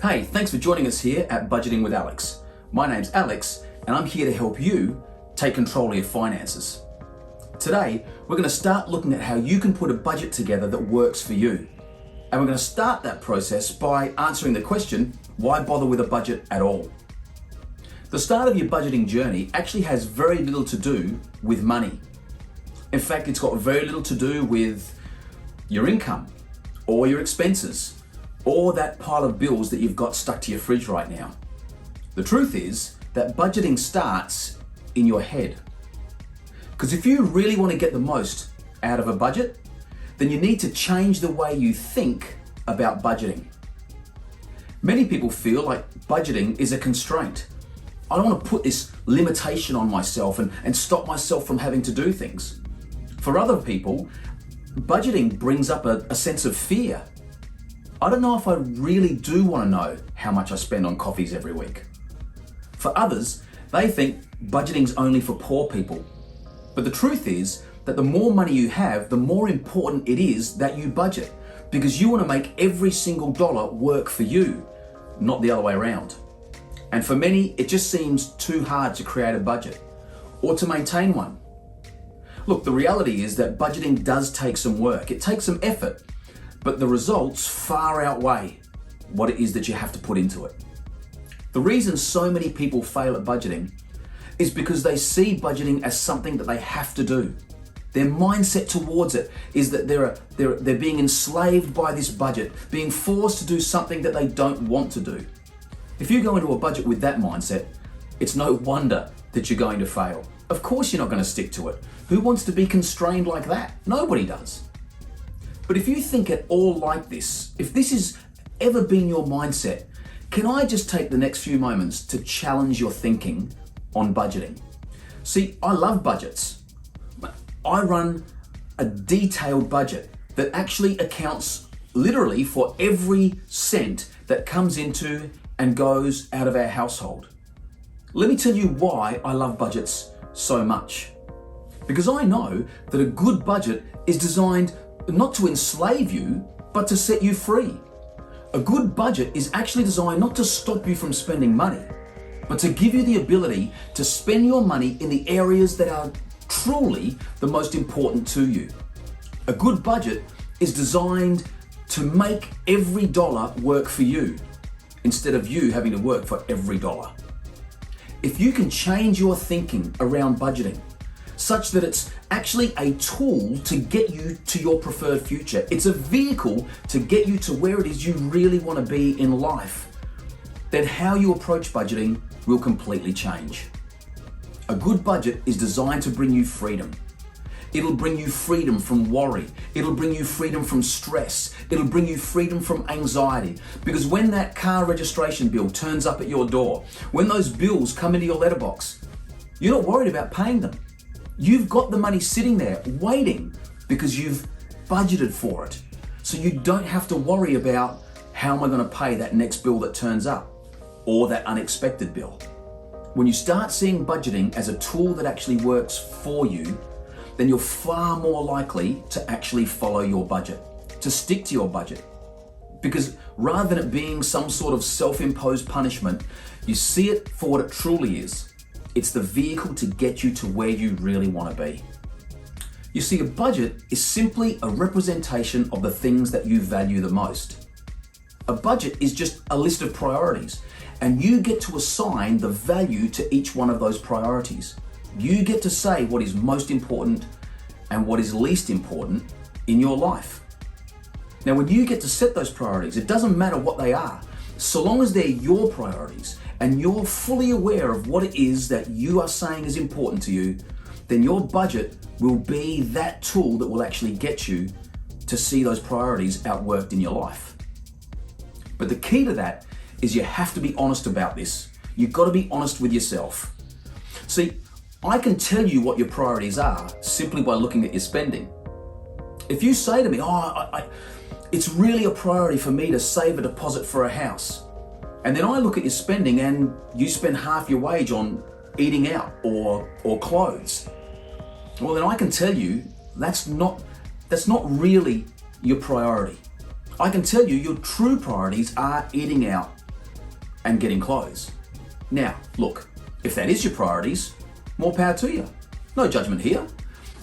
Hey, thanks for joining us here at Budgeting with Alex. My name's Alex, and I'm here to help you take control of your finances. Today, we're going to start looking at how you can put a budget together that works for you. And we're going to start that process by answering the question, why bother with a budget at all? The start of your budgeting journey actually has very little to do with money. In fact, it's got very little to do with your income or your expenses or that pile of bills that you've got stuck to your fridge right now. The truth is that budgeting starts in your head. Because if you really want to get the most out of a budget, then you need to change the way you think about budgeting. Many people feel like budgeting is a constraint. I don't want to put this limitation on myself and stop myself from having to do things. For other people, budgeting brings up a sense of fear. I don't know if I really do want to know how much I spend on coffees every week. For others, they think budgeting's only for poor people. But the truth is that the more money you have, the more important it is that you budget, because you want to make every single dollar work for you, not the other way around. And for many, it just seems too hard to create a budget or to maintain one. Look, the reality is that budgeting does take some work. It takes some effort, but the results far outweigh what it is that you have to put into it. The reason so many people fail at budgeting is because they see budgeting as something that they have to do. Their mindset towards it is that they're being enslaved by this budget, being forced to do something that they don't want to do. If you go into a budget with that mindset, it's no wonder that you're going to fail. Of course you're not going to stick to it. Who wants to be constrained like that? Nobody does. But if you think at all like this, if this has ever been your mindset, can I just take the next few moments to challenge your thinking on budgeting? See, I love budgets. I run a detailed budget that actually accounts literally for every cent that comes into and goes out of our household. Let me tell you why I love budgets so much. Because I know that a good budget is designed not to enslave you, but to set you free. A good budget is actually designed not to stop you from spending money, but to give you the ability to spend your money in the areas that are truly the most important to you. A good budget is designed to make every dollar work for you, instead of you having to work for every dollar. If you can change your thinking around budgeting such that it's actually a tool to get you to your preferred future, it's a vehicle to get you to where it is you really want to be in life, then how you approach budgeting will completely change. A good budget is designed to bring you freedom. It'll bring you freedom from worry. It'll bring you freedom from stress. It'll bring you freedom from anxiety. Because when that car registration bill turns up at your door, when those bills come into your letterbox, you're not worried about paying them. You've got the money sitting there waiting because you've budgeted for it. So you don't have to worry about how am I going to pay that next bill that turns up or that unexpected bill. When you start seeing budgeting as a tool that actually works for you, then you're far more likely to actually follow your budget, to stick to your budget. Because rather than it being some sort of self-imposed punishment, you see it for what it truly is. It's the vehicle to get you to where you really want to be. You see, a budget is simply a representation of the things that you value the most. A budget is just a list of priorities, and you get to assign the value to each one of those priorities. You get to say what is most important and what is least important in your life. Now, when you get to set those priorities, it doesn't matter what they are, so long as they're your priorities and you're fully aware of what it is that you are saying is important to you, then your budget will be that tool that will actually get you to see those priorities outworked in your life. But the key to that is you have to be honest about this. You've got to be honest with yourself. See, I can tell you what your priorities are simply by looking at your spending. If you say to me, it's really a priority for me to save a deposit for a house, and then I look at your spending and you spend half your wage on eating out or clothes, well then I can tell you that's not really your priority. I can tell you your true priorities are eating out and getting clothes. Now, look, if that is your priorities, more power to you. No judgment here.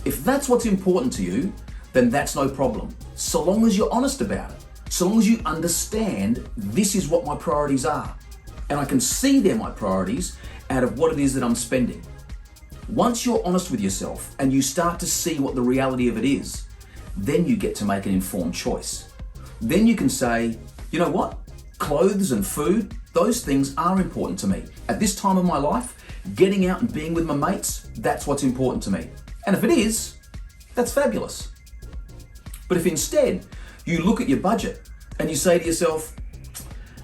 If that's what's important to you, then that's no problem. So long as you're honest about it. So long as you understand this is what my priorities are. And I can see they're my priorities out of what it is that I'm spending. Once you're honest with yourself and you start to see what the reality of it is, then you get to make an informed choice. Then you can say, you know what? Clothes and food, those things are important to me. At this time of my life, getting out and being with my mates, that's what's important to me. And if it is, that's fabulous. But if instead you look at your budget and you say to yourself,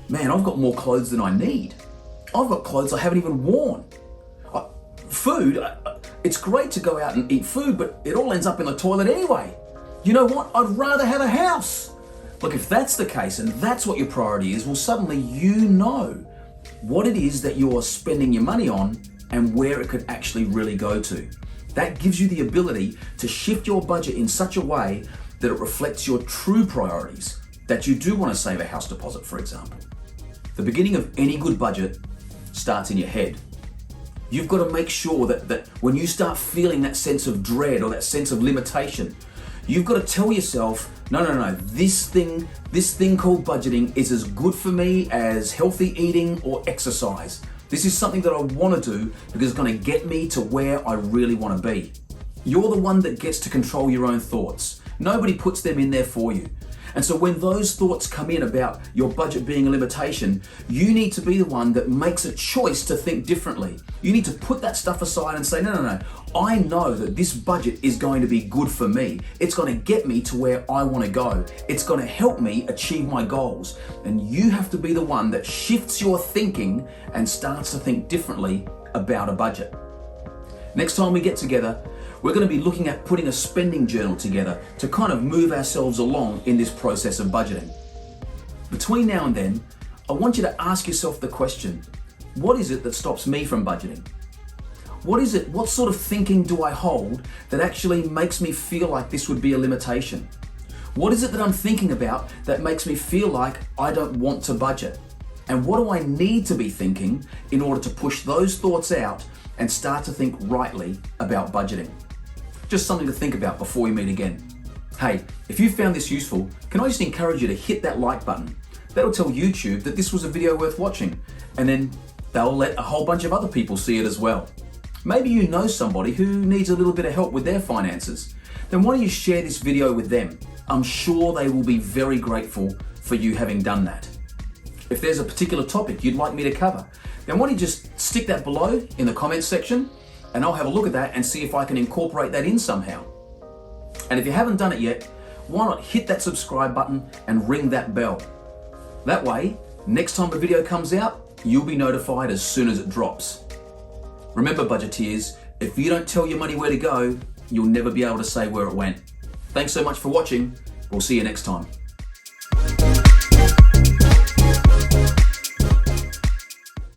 man, I've got more clothes than I need. I've got clothes I haven't even worn. Food, it's great to go out and eat food, but it all ends up in the toilet anyway. You know what? I'd rather have a house. Look, if that's the case and that's what your priority is, well, suddenly you know what it is that you're spending your money on and where it could actually really go to. That gives you the ability to shift your budget in such a way that it reflects your true priorities, that you do want to save a house deposit, for example. The beginning of any good budget starts in your head. You've got to make sure that when you start feeling that sense of dread or that sense of limitation, you've got to tell yourself, no, this thing called budgeting is as good for me as healthy eating or exercise. This is something that I want to do because it's going to get me to where I really want to be. You're the one that gets to control your own thoughts. Nobody puts them in there for you. And so when those thoughts come in about your budget being a limitation, you need to be the one that makes a choice to think differently. You need to put that stuff aside and say, no. I know that this budget is going to be good for me. It's going to get me to where I want to go. It's going to help me achieve my goals. And you have to be the one that shifts your thinking and starts to think differently about a budget. Next time we get together, we're going to be looking at putting a spending journal together to kind of move ourselves along in this process of budgeting. Between now and then, I want you to ask yourself the question, what is it that stops me from budgeting? What sort of thinking do I hold that actually makes me feel like this would be a limitation? What is it that I'm thinking about that makes me feel like I don't want to budget? And what do I need to be thinking in order to push those thoughts out and start to think rightly about budgeting? Just something to think about before we meet again. Hey, if you found this useful, can I just encourage you to hit that like button? That'll tell YouTube that this was a video worth watching, and then they'll let a whole bunch of other people see it as well. Maybe you know somebody who needs a little bit of help with their finances. Then why don't you share this video with them? I'm sure they will be very grateful for you having done that. If there's a particular topic you'd like me to cover, then why don't you just stick that below in the comments section, and I'll have a look at that and see if I can incorporate that in somehow. And if you haven't done it yet, why not hit that subscribe button and ring that bell? That way, next time a video comes out, you'll be notified as soon as it drops. Remember, budgeteers, if you don't tell your money where to go, you'll never be able to say where it went. Thanks so much for watching. We'll see you next time.